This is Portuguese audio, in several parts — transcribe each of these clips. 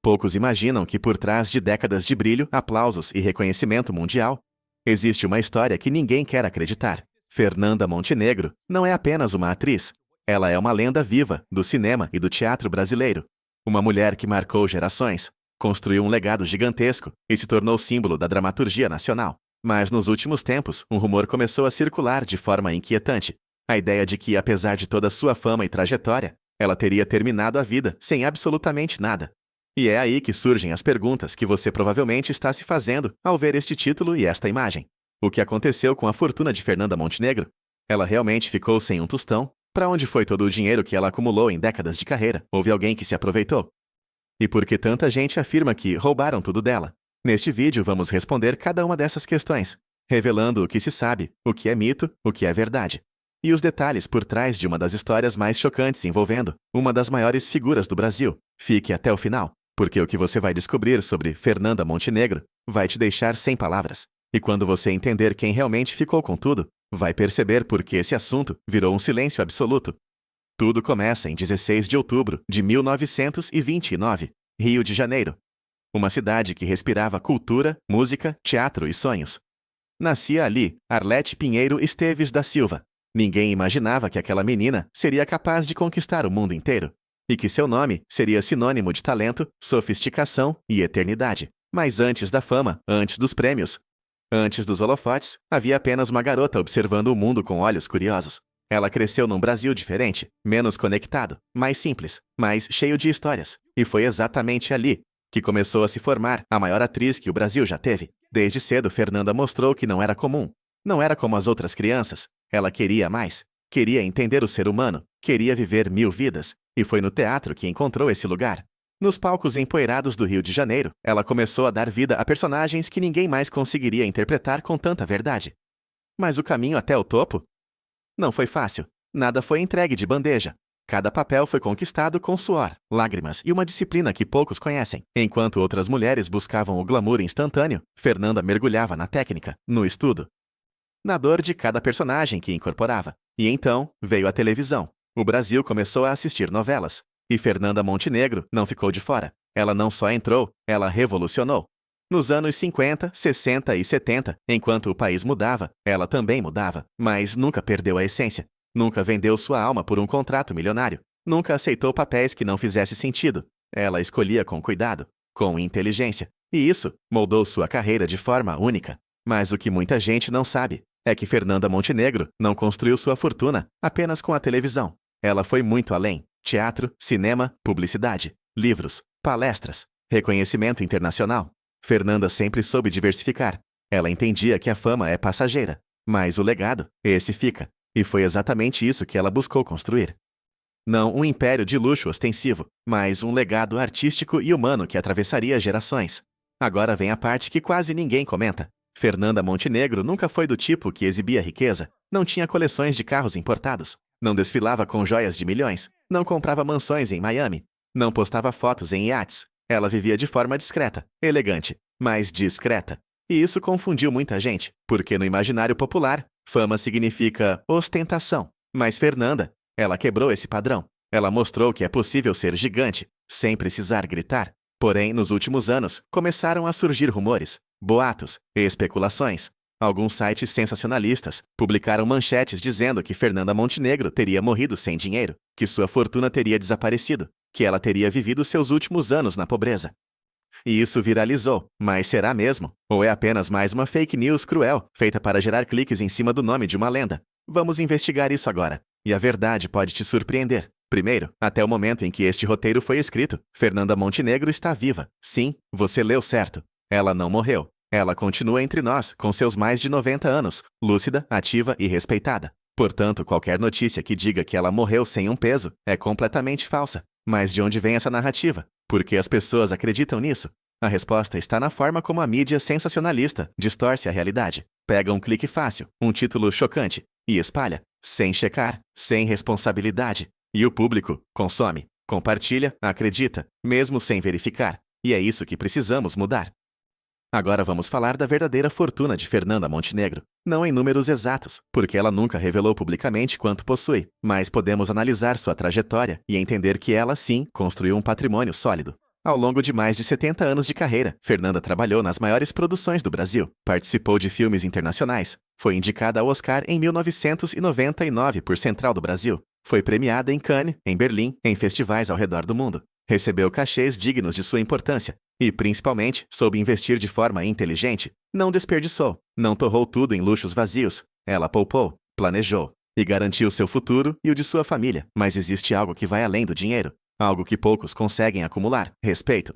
Poucos imaginam que por trás de décadas de brilho, aplausos e reconhecimento mundial, existe uma história que ninguém quer acreditar. Fernanda Montenegro não é apenas uma atriz. Ela é uma lenda viva do cinema e do teatro brasileiro. Uma mulher que marcou gerações, construiu um legado gigantesco e se tornou símbolo da dramaturgia nacional. Mas nos últimos tempos, um rumor começou a circular de forma inquietante. A ideia de que, apesar de toda sua fama e trajetória, ela teria terminado a vida sem absolutamente nada. E é aí que surgem as perguntas que você provavelmente está se fazendo ao ver este título e esta imagem. O que aconteceu com a fortuna de Fernanda Montenegro? Ela realmente ficou sem um tostão? Para onde foi todo o dinheiro que ela acumulou em décadas de carreira? Houve alguém que se aproveitou? E por que tanta gente afirma que roubaram tudo dela? Neste vídeo vamos responder cada uma dessas questões, revelando o que se sabe, o que é mito, o que é verdade. E os detalhes por trás de uma das histórias mais chocantes envolvendo uma das maiores figuras do Brasil. Fique até o final, porque o que você vai descobrir sobre Fernanda Montenegro vai te deixar sem palavras. E quando você entender quem realmente ficou com tudo, vai perceber por que esse assunto virou um silêncio absoluto. Tudo começa em 16 de outubro de 1929, Rio de Janeiro. Uma cidade que respirava cultura, música, teatro e sonhos. Nascia ali Arlete Pinheiro Esteves da Silva. Ninguém imaginava que aquela menina seria capaz de conquistar o mundo inteiro, e que seu nome seria sinônimo de talento, sofisticação e eternidade. Mas antes da fama, antes dos prêmios, antes dos holofotes, havia apenas uma garota observando o mundo com olhos curiosos. Ela cresceu num Brasil diferente, menos conectado, mais simples, mais cheio de histórias. E foi exatamente ali que começou a se formar a maior atriz que o Brasil já teve. Desde cedo, Fernanda mostrou que não era comum. Não era como as outras crianças. Ela queria mais. Queria entender o ser humano. Queria viver 1000 vidas. E foi no teatro que encontrou esse lugar. Nos palcos empoeirados do Rio de Janeiro, ela começou a dar vida a personagens que ninguém mais conseguiria interpretar com tanta verdade. Mas o caminho até o topo? Não foi fácil. Nada foi entregue de bandeja. Cada papel foi conquistado com suor, lágrimas e uma disciplina que poucos conhecem. Enquanto outras mulheres buscavam o glamour instantâneo, Fernanda mergulhava na técnica, no estudo, na dor de cada personagem que incorporava. E então veio a televisão. O Brasil começou a assistir novelas. E Fernanda Montenegro não ficou de fora. Ela não só entrou, ela revolucionou. Nos anos 50, 60 e 70, enquanto o país mudava, ela também mudava, mas nunca perdeu a essência. Nunca vendeu sua alma por um contrato milionário. Nunca aceitou papéis que não fizesse sentido. Ela escolhia com cuidado, com inteligência. E isso moldou sua carreira de forma única. Mas o que muita gente não sabe é que Fernanda Montenegro não construiu sua fortuna apenas com a televisão. Ela foi muito além. Teatro, cinema, publicidade, livros, palestras, reconhecimento internacional. Fernanda sempre soube diversificar. Ela entendia que a fama é passageira, mas o legado, esse fica. E foi exatamente isso que ela buscou construir. Não um império de luxo ostensivo, mas um legado artístico e humano que atravessaria gerações. Agora vem a parte que quase ninguém comenta. Fernanda Montenegro nunca foi do tipo que exibia riqueza, não tinha coleções de carros importados, não desfilava com joias de milhões, não comprava mansões em Miami, não postava fotos em iates. Ela vivia de forma discreta, elegante, mas discreta. E isso confundiu muita gente, porque no imaginário popular, fama significa ostentação. Mas Fernanda, ela quebrou esse padrão. Ela mostrou que é possível ser gigante, sem precisar gritar. Porém, nos últimos anos, começaram a surgir rumores, boatos e especulações. Alguns sites sensacionalistas publicaram manchetes dizendo que Fernanda Montenegro teria morrido sem dinheiro, que sua fortuna teria desaparecido, que ela teria vivido seus últimos anos na pobreza. E isso viralizou, mas será mesmo? Ou é apenas mais uma fake news cruel, feita para gerar cliques em cima do nome de uma lenda? Vamos investigar isso agora. E a verdade pode te surpreender. Primeiro, até o momento em que este roteiro foi escrito, Fernanda Montenegro está viva. Sim, você leu certo. Ela não morreu. Ela continua entre nós, com seus mais de 90 anos, lúcida, ativa e respeitada. Portanto, qualquer notícia que diga que ela morreu sem um peso é completamente falsa. Mas de onde vem essa narrativa? Por que as pessoas acreditam nisso? A resposta está na forma como a mídia sensacionalista distorce a realidade. Pega um clique fácil, um título chocante, e espalha, sem checar, sem responsabilidade. E o público consome, compartilha, acredita, mesmo sem verificar. E é isso que precisamos mudar. Agora vamos falar da verdadeira fortuna de Fernanda Montenegro. Não em números exatos, porque ela nunca revelou publicamente quanto possui, mas podemos analisar sua trajetória e entender que ela, sim, construiu um patrimônio sólido. Ao longo de mais de 70 anos de carreira, Fernanda trabalhou nas maiores produções do Brasil, participou de filmes internacionais, foi indicada ao Oscar em 1999 por Central do Brasil, foi premiada em Cannes, em Berlim, em festivais ao redor do mundo, recebeu cachês dignos de sua importância e, principalmente, soube investir de forma inteligente. Não desperdiçou, não torrou tudo em luxos vazios. Ela poupou, planejou e garantiu seu futuro e o de sua família. Mas existe algo que vai além do dinheiro. Algo que poucos conseguem acumular: respeito.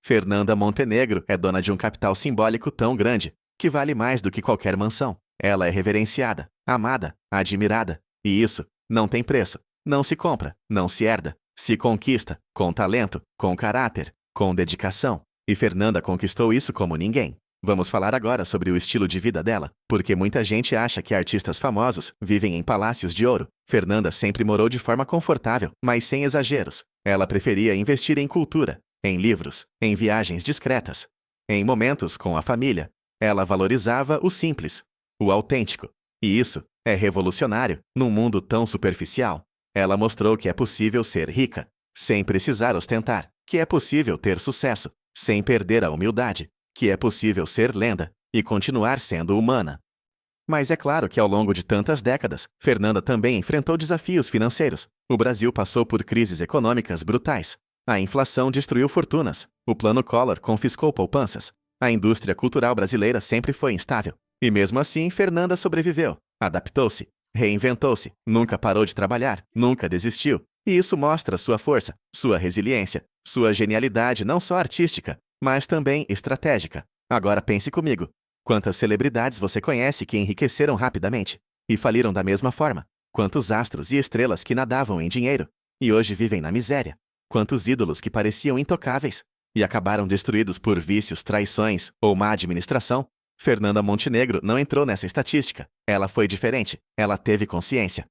Fernanda Montenegro é dona de um capital simbólico tão grande que vale mais do que qualquer mansão. Ela é reverenciada, amada, admirada. E isso não tem preço. Não se compra, não se herda. Se conquista, com talento, com caráter, com dedicação. E Fernanda conquistou isso como ninguém. Vamos falar agora sobre o estilo de vida dela, porque muita gente acha que artistas famosos vivem em palácios de ouro. Fernanda sempre morou de forma confortável, mas sem exageros. Ela preferia investir em cultura, em livros, em viagens discretas, em momentos com a família. Ela valorizava o simples, o autêntico. E isso é revolucionário num mundo tão superficial. Ela mostrou que é possível ser rica, sem precisar ostentar, que é possível ter sucesso, sem perder a humildade, que é possível ser lenda e continuar sendo humana. Mas é claro que ao longo de tantas décadas, Fernanda também enfrentou desafios financeiros. O Brasil passou por crises econômicas brutais. A inflação destruiu fortunas. O Plano Collor confiscou poupanças. A indústria cultural brasileira sempre foi instável. E mesmo assim, Fernanda sobreviveu, adaptou-se, reinventou-se, nunca parou de trabalhar, nunca desistiu. E isso mostra sua força, sua resiliência, sua genialidade não só artística, mas também estratégica. Agora pense comigo. Quantas celebridades você conhece que enriqueceram rapidamente e faliram da mesma forma? Quantos astros e estrelas que nadavam em dinheiro e hoje vivem na miséria? Quantos ídolos que pareciam intocáveis e acabaram destruídos por vícios, traições ou má administração? Fernanda Montenegro não entrou nessa estatística. Ela foi diferente. Ela teve consciência.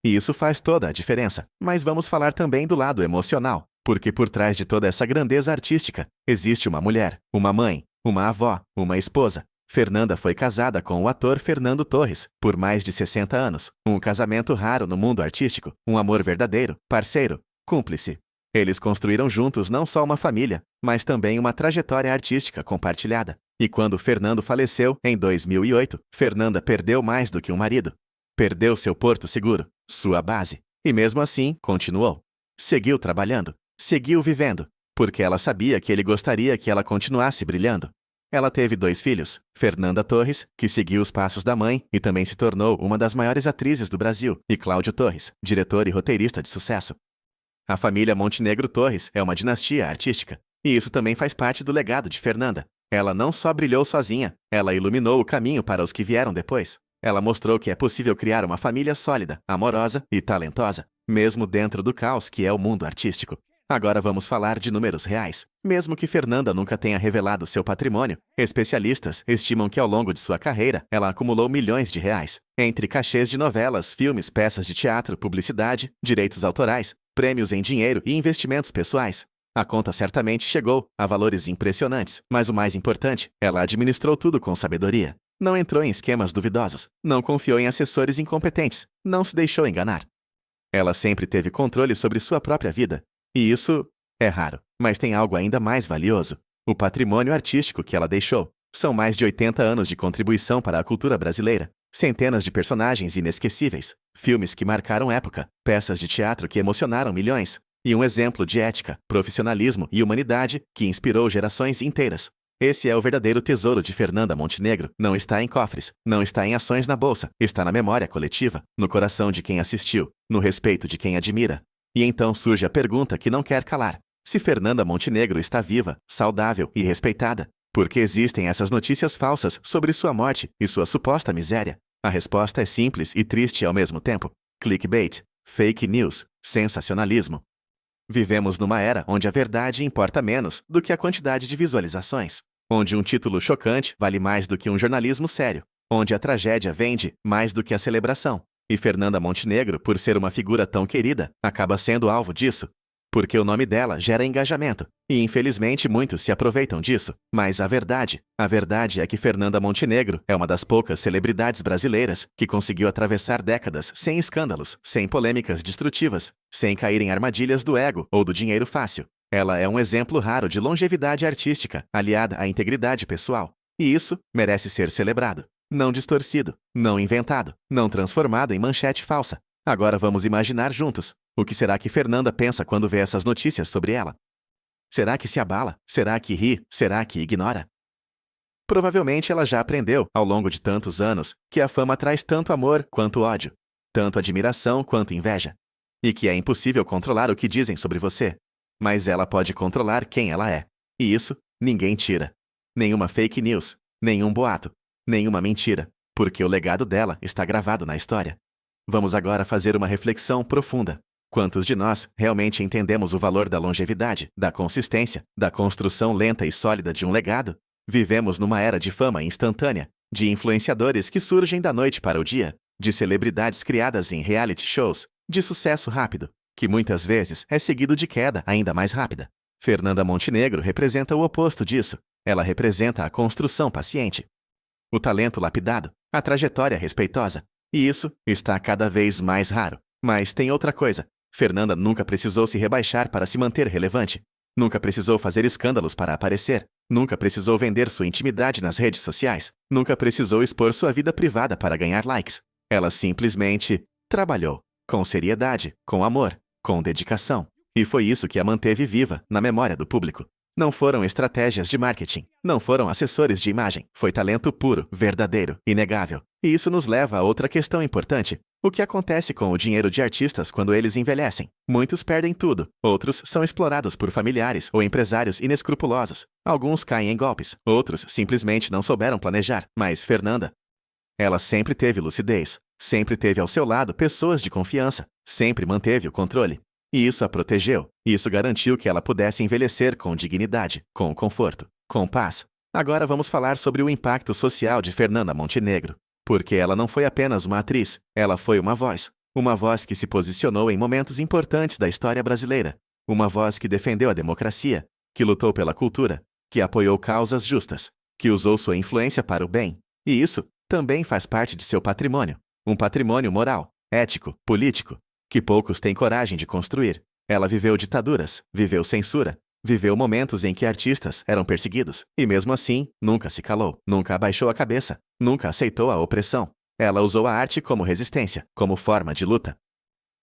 E isso faz toda a diferença. Mas vamos falar também do lado emocional. Porque por trás de toda essa grandeza artística, existe uma mulher, uma mãe, uma avó, uma esposa. Fernanda foi casada com o ator Fernando Torres por mais de 60 anos. Um casamento raro no mundo artístico, um amor verdadeiro, parceiro, cúmplice. Eles construíram juntos não só uma família, mas também uma trajetória artística compartilhada. E quando Fernando faleceu, em 2008, Fernanda perdeu mais do que um marido. Perdeu seu porto seguro, sua base. E mesmo assim, continuou. Seguiu trabalhando. Seguiu vivendo, porque ela sabia que ele gostaria que ela continuasse brilhando. Ela teve 2 filhos, Fernanda Torres, que seguiu os passos da mãe e também se tornou uma das maiores atrizes do Brasil, e Cláudio Torres, diretor e roteirista de sucesso. A família Montenegro Torres é uma dinastia artística, e isso também faz parte do legado de Fernanda. Ela não só brilhou sozinha, ela iluminou o caminho para os que vieram depois. Ela mostrou que é possível criar uma família sólida, amorosa e talentosa, mesmo dentro do caos que é o mundo artístico. Agora vamos falar de números reais. Mesmo que Fernanda nunca tenha revelado seu patrimônio, especialistas estimam que ao longo de sua carreira ela acumulou milhões de reais, entre cachês de novelas, filmes, peças de teatro, publicidade, direitos autorais, prêmios em dinheiro e investimentos pessoais. A conta certamente chegou a valores impressionantes, mas o mais importante, ela administrou tudo com sabedoria. Não entrou em esquemas duvidosos, não confiou em assessores incompetentes, não se deixou enganar. Ela sempre teve controle sobre sua própria vida. E isso é raro, mas tem algo ainda mais valioso: o patrimônio artístico que ela deixou. São mais de 80 anos de contribuição para a cultura brasileira, centenas de personagens inesquecíveis, filmes que marcaram época, peças de teatro que emocionaram milhões, e um exemplo de ética, profissionalismo e humanidade que inspirou gerações inteiras. Esse é o verdadeiro tesouro de Fernanda Montenegro. Não está em cofres, não está em ações na bolsa, está na memória coletiva, no coração de quem assistiu, no respeito de quem admira. E então surge a pergunta que não quer calar: se Fernanda Montenegro está viva, saudável e respeitada, por que existem essas notícias falsas sobre sua morte e sua suposta miséria? A resposta é simples e triste ao mesmo tempo: clickbait, fake news, sensacionalismo. Vivemos numa era onde a verdade importa menos do que a quantidade de visualizações, onde um título chocante vale mais do que um jornalismo sério, onde a tragédia vende mais do que a celebração. E Fernanda Montenegro, por ser uma figura tão querida, acaba sendo alvo disso, porque o nome dela gera engajamento, e infelizmente muitos se aproveitam disso. Mas a verdade é que Fernanda Montenegro é uma das poucas celebridades brasileiras que conseguiu atravessar décadas sem escândalos, sem polêmicas destrutivas, sem cair em armadilhas do ego ou do dinheiro fácil. Ela é um exemplo raro de longevidade artística aliada à integridade pessoal. E isso merece ser celebrado. Não distorcido, não inventado, não transformado em manchete falsa. Agora vamos imaginar juntos. O que será que Fernanda pensa quando vê essas notícias sobre ela? Será que se abala? Será que ri? Será que ignora? Provavelmente ela já aprendeu, ao longo de tantos anos, que a fama traz tanto amor quanto ódio, tanto admiração quanto inveja, e que é impossível controlar o que dizem sobre você. Mas ela pode controlar quem ela é. E isso, ninguém tira. Nenhuma fake news, nenhum boato, nenhuma mentira, porque o legado dela está gravado na história. Vamos agora fazer uma reflexão profunda. Quantos de nós realmente entendemos o valor da longevidade, da consistência, da construção lenta e sólida de um legado? Vivemos numa era de fama instantânea, de influenciadores que surgem da noite para o dia, de celebridades criadas em reality shows, de sucesso rápido, que muitas vezes é seguido de queda ainda mais rápida. Fernanda Montenegro representa o oposto disso. Ela representa a construção paciente, o talento lapidado, a trajetória respeitosa. E isso está cada vez mais raro. Mas tem outra coisa. Fernanda nunca precisou se rebaixar para se manter relevante. Nunca precisou fazer escândalos para aparecer. Nunca precisou vender sua intimidade nas redes sociais. Nunca precisou expor sua vida privada para ganhar likes. Ela simplesmente trabalhou, com seriedade, com amor, com dedicação. E foi isso que a manteve viva na memória do público. Não foram estratégias de marketing, não foram assessores de imagem. Foi talento puro, verdadeiro, inegável. E isso nos leva a outra questão importante. O que acontece com o dinheiro de artistas quando eles envelhecem? Muitos perdem tudo, outros são explorados por familiares ou empresários inescrupulosos. Alguns caem em golpes, outros simplesmente não souberam planejar. Mas Fernanda, ela sempre teve lucidez, sempre teve ao seu lado pessoas de confiança, sempre manteve o controle. E isso a protegeu, e isso garantiu que ela pudesse envelhecer com dignidade, com conforto, com paz. Agora vamos falar sobre o impacto social de Fernanda Montenegro. Porque ela não foi apenas uma atriz, ela foi uma voz que se posicionou em momentos importantes da história brasileira, uma voz que defendeu a democracia, que lutou pela cultura, que apoiou causas justas, que usou sua influência para o bem. E isso também faz parte de seu patrimônio, um patrimônio moral, ético, político, que poucos têm coragem de construir. Ela viveu ditaduras, viveu censura, viveu momentos em que artistas eram perseguidos, e mesmo assim, nunca se calou, nunca abaixou a cabeça, nunca aceitou a opressão. Ela usou a arte como resistência, como forma de luta,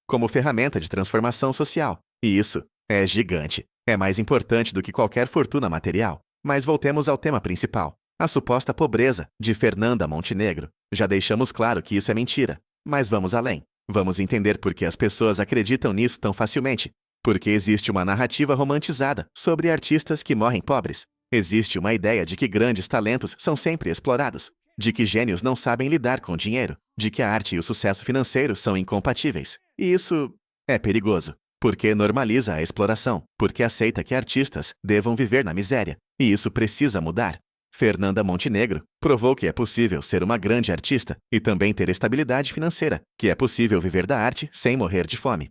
como ferramenta de transformação social. E isso é gigante. É mais importante do que qualquer fortuna material. Mas voltemos ao tema principal, a suposta pobreza de Fernanda Montenegro. Já deixamos claro que isso é mentira, mas vamos além. Vamos entender por que as pessoas acreditam nisso tão facilmente. Porque existe uma narrativa romantizada sobre artistas que morrem pobres. Existe uma ideia de que grandes talentos são sempre explorados, de que gênios não sabem lidar com dinheiro, de que a arte e o sucesso financeiro são incompatíveis. E isso é perigoso, porque normaliza a exploração, porque aceita que artistas devam viver na miséria. E isso precisa mudar. Fernanda Montenegro provou que é possível ser uma grande artista e também ter estabilidade financeira, que é possível viver da arte sem morrer de fome,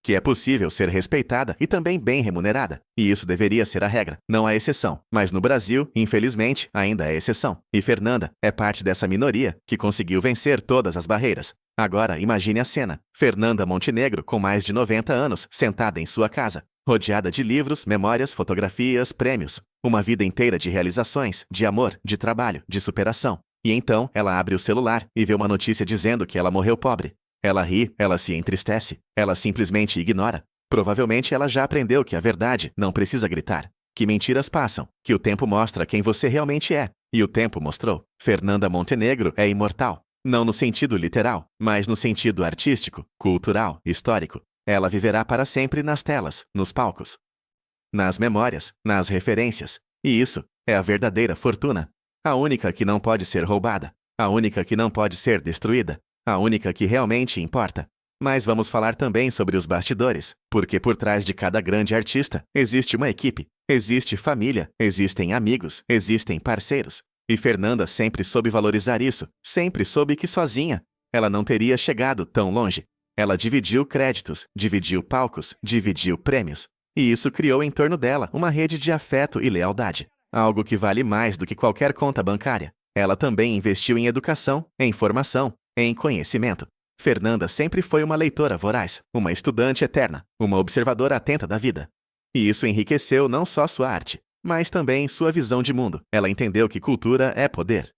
que é possível ser respeitada e também bem remunerada. E isso deveria ser a regra, não a exceção. Mas no Brasil, infelizmente, ainda é exceção. E Fernanda é parte dessa minoria que conseguiu vencer todas as barreiras. Agora, imagine a cena. Fernanda Montenegro, com mais de 90 anos, sentada em sua casa, rodeada de livros, memórias, fotografias, prêmios. Uma vida inteira de realizações, de amor, de trabalho, de superação. E então, ela abre o celular e vê uma notícia dizendo que ela morreu pobre. Ela ri, ela se entristece, ela simplesmente ignora. Provavelmente ela já aprendeu que a verdade não precisa gritar, que mentiras passam, que o tempo mostra quem você realmente é. E o tempo mostrou. Fernanda Montenegro é imortal. Não no sentido literal, mas no sentido artístico, cultural, histórico. Ela viverá para sempre nas telas, nos palcos, nas memórias, nas referências. E isso é a verdadeira fortuna. A única que não pode ser roubada. A única que não pode ser destruída. A única que realmente importa. Mas vamos falar também sobre os bastidores, porque por trás de cada grande artista existe uma equipe, existe família, existem amigos, existem parceiros. E Fernanda sempre soube valorizar isso, sempre soube que sozinha ela não teria chegado tão longe. Ela dividiu créditos, dividiu palcos, dividiu prêmios. E isso criou em torno dela uma rede de afeto e lealdade, algo que vale mais do que qualquer conta bancária. Ela também investiu em educação, em formação, em conhecimento. Fernanda sempre foi uma leitora voraz, uma estudante eterna, uma observadora atenta da vida. E isso enriqueceu não só sua arte, mas também sua visão de mundo. Ela entendeu que cultura é poder,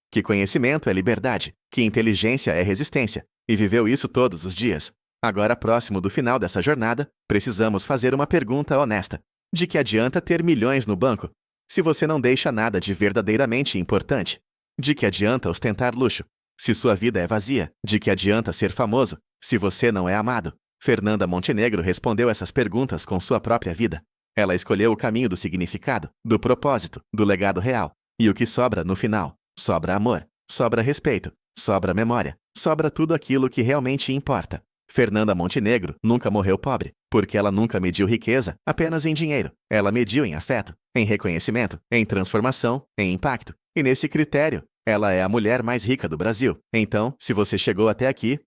que conhecimento é liberdade, que inteligência é resistência, e viveu isso todos os dias. Agora, próximo do final dessa jornada, precisamos fazer uma pergunta honesta. De que adianta ter milhões no banco se você não deixa nada de verdadeiramente importante? De que adianta ostentar luxo se sua vida é vazia? De que adianta ser famoso se você não é amado? Fernanda Montenegro respondeu essas perguntas com sua própria vida. Ela escolheu o caminho do significado, do propósito, do legado real. E o que sobra no final? Sobra amor, sobra respeito, sobra memória, sobra tudo aquilo que realmente importa. Fernanda Montenegro nunca morreu pobre, porque ela nunca mediu riqueza apenas em dinheiro. Ela mediu em afeto, em reconhecimento, em transformação, em impacto. E nesse critério, ela é a mulher mais rica do Brasil. Então, se você chegou até aqui,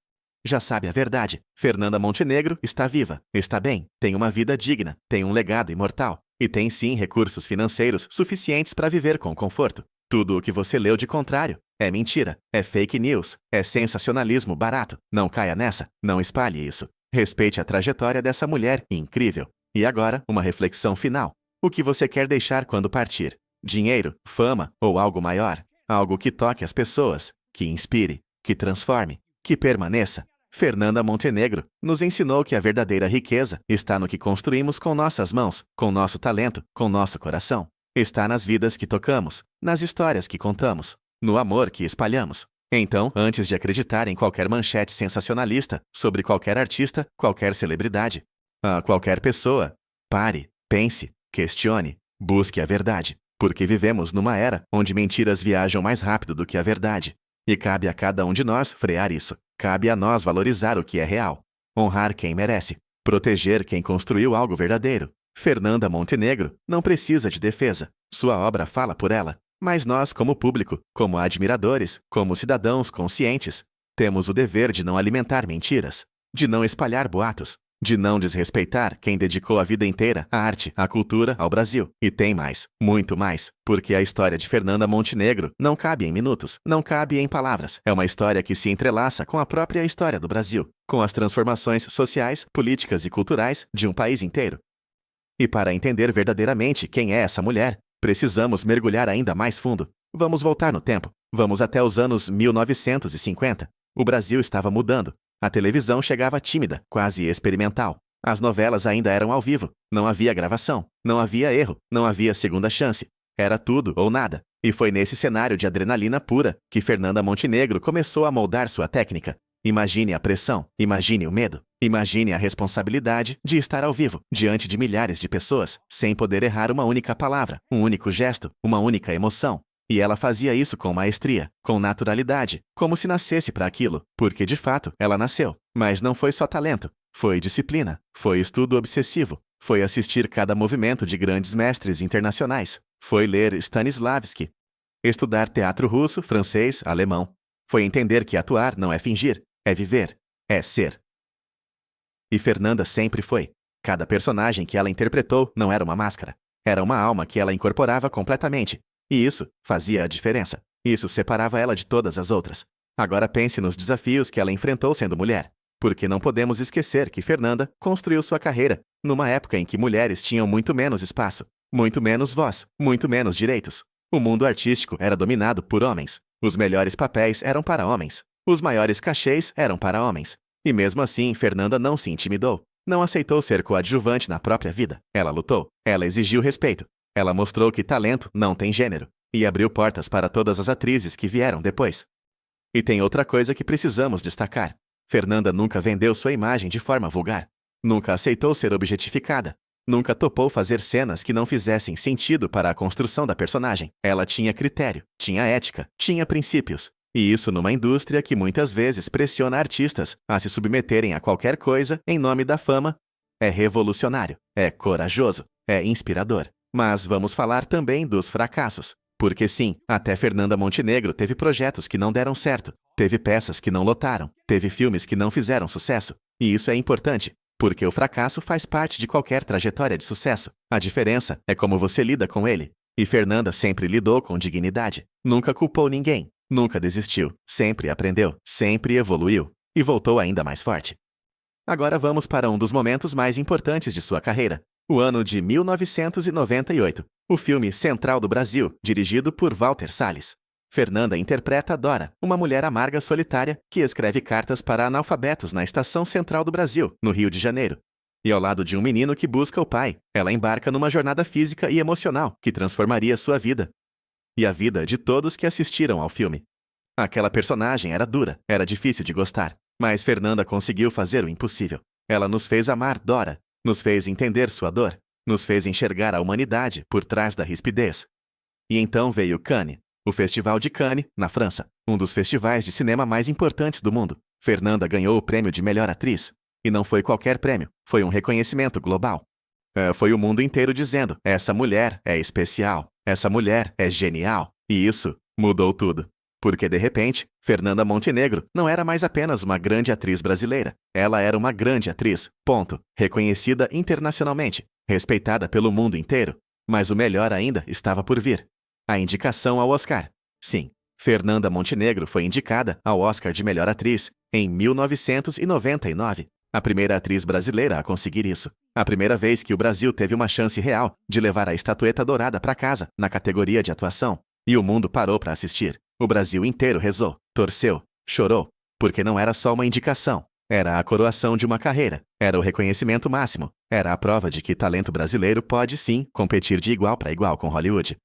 já sabe a verdade. Fernanda Montenegro está viva, está bem, tem uma vida digna, tem um legado imortal e tem sim recursos financeiros suficientes para viver com conforto. Tudo o que você leu de contrário é mentira, é fake news, é sensacionalismo barato. Não caia nessa, não espalhe isso. Respeite a trajetória dessa mulher incrível. E agora, uma reflexão final. O que você quer deixar quando partir? Dinheiro, fama ou algo maior? Algo que toque as pessoas, que inspire, que transforme, que permaneça. Fernanda Montenegro nos ensinou que a verdadeira riqueza está no que construímos com nossas mãos, com nosso talento, com nosso coração. Está nas vidas que tocamos, nas histórias que contamos, no amor que espalhamos. Então, antes de acreditar em qualquer manchete sensacionalista sobre qualquer artista, qualquer celebridade, qualquer pessoa, pare, pense, questione, busque a verdade. Porque vivemos numa era onde mentiras viajam mais rápido do que a verdade. E cabe a cada um de nós frear isso. Cabe a nós valorizar o que é real, honrar quem merece, proteger quem construiu algo verdadeiro. Fernanda Montenegro não precisa de defesa. Sua obra fala por ela. Mas nós, como público, como admiradores, como cidadãos conscientes, temos o dever de não alimentar mentiras, de não espalhar boatos, de não desrespeitar quem dedicou a vida inteira à arte, à cultura, ao Brasil. E tem mais, muito mais, porque a história de Fernanda Montenegro não cabe em minutos, não cabe em palavras. É uma história que se entrelaça com a própria história do Brasil, com as transformações sociais, políticas e culturais de um país inteiro. E para entender verdadeiramente quem é essa mulher, precisamos mergulhar ainda mais fundo. Vamos voltar no tempo. Vamos até os anos 1950. O Brasil estava mudando. A televisão chegava tímida, quase experimental. As novelas ainda eram ao vivo. Não havia gravação. Não havia erro. Não havia segunda chance. Era tudo ou nada. E foi nesse cenário de adrenalina pura que Fernanda Montenegro começou a moldar sua técnica. Imagine a pressão, imagine o medo, imagine a responsabilidade de estar ao vivo, diante de milhares de pessoas, sem poder errar uma única palavra, um único gesto, uma única emoção. E ela fazia isso com maestria, com naturalidade, como se nascesse para aquilo, porque de fato ela nasceu. Mas não foi só talento, foi disciplina, foi estudo obsessivo, foi assistir cada movimento de grandes mestres internacionais, foi ler Stanislavski, estudar teatro russo, francês, alemão. Foi entender que atuar não é fingir, é viver, é ser. E Fernanda sempre foi. Cada personagem que ela interpretou não era uma máscara. Era uma alma que ela incorporava completamente. E isso fazia a diferença. Isso separava ela de todas as outras. Agora pense nos desafios que ela enfrentou sendo mulher. Porque não podemos esquecer que Fernanda construiu sua carreira numa época em que mulheres tinham muito menos espaço, muito menos voz, muito menos direitos. O mundo artístico era dominado por homens. Os melhores papéis eram para homens. Os maiores cachês eram para homens. E mesmo assim, Fernanda não se intimidou. Não aceitou ser coadjuvante na própria vida. Ela lutou. Ela exigiu respeito. Ela mostrou que talento não tem gênero. E abriu portas para todas as atrizes que vieram depois. E tem outra coisa que precisamos destacar. Fernanda nunca vendeu sua imagem de forma vulgar. Nunca aceitou ser objetificada. Nunca topou fazer cenas que não fizessem sentido para a construção da personagem. Ela tinha critério, tinha ética, tinha princípios. E isso numa indústria que muitas vezes pressiona artistas a se submeterem a qualquer coisa em nome da fama. É revolucionário, é corajoso, é inspirador. Mas vamos falar também dos fracassos. Porque sim, até Fernanda Montenegro teve projetos que não deram certo, teve peças que não lotaram, teve filmes que não fizeram sucesso. E isso é importante, porque o fracasso faz parte de qualquer trajetória de sucesso. A diferença é como você lida com ele. E Fernanda sempre lidou com dignidade. Nunca culpou ninguém, nunca desistiu, sempre aprendeu, sempre evoluiu e voltou ainda mais forte. Agora vamos para um dos momentos mais importantes de sua carreira. O ano de 1998. O filme Central do Brasil, dirigido por Walter Salles. Fernanda interpreta Dora, uma mulher amarga solitária que escreve cartas para analfabetos na Estação Central do Brasil, no Rio de Janeiro. E ao lado de um menino que busca o pai, ela embarca numa jornada física e emocional que transformaria sua vida. E a vida de todos que assistiram ao filme. Aquela personagem era dura, era difícil de gostar, mas Fernanda conseguiu fazer o impossível. Ela nos fez amar Dora, nos fez entender sua dor, nos fez enxergar a humanidade por trás da rispidez. E então veio Cannes, o Festival de Cannes, na França, um dos festivais de cinema mais importantes do mundo. Fernanda ganhou o prêmio de melhor atriz. E não foi qualquer prêmio, foi um reconhecimento global. Foi o mundo inteiro dizendo, essa mulher é especial, essa mulher é genial. E isso mudou tudo. Porque, de repente, Fernanda Montenegro não era mais apenas uma grande atriz brasileira. Ela era uma grande atriz, ponto. Reconhecida internacionalmente, respeitada pelo mundo inteiro. Mas o melhor ainda estava por vir. A indicação ao Oscar. Sim, Fernanda Montenegro foi indicada ao Oscar de melhor atriz em 1999. A primeira atriz brasileira a conseguir isso. A primeira vez que o Brasil teve uma chance real de levar a estatueta dourada para casa na categoria de atuação. E o mundo parou para assistir. O Brasil inteiro rezou, torceu, chorou, porque não era só uma indicação. Era a coroação de uma carreira, era o reconhecimento máximo, era a prova de que talento brasileiro pode sim competir de igual para igual com Hollywood.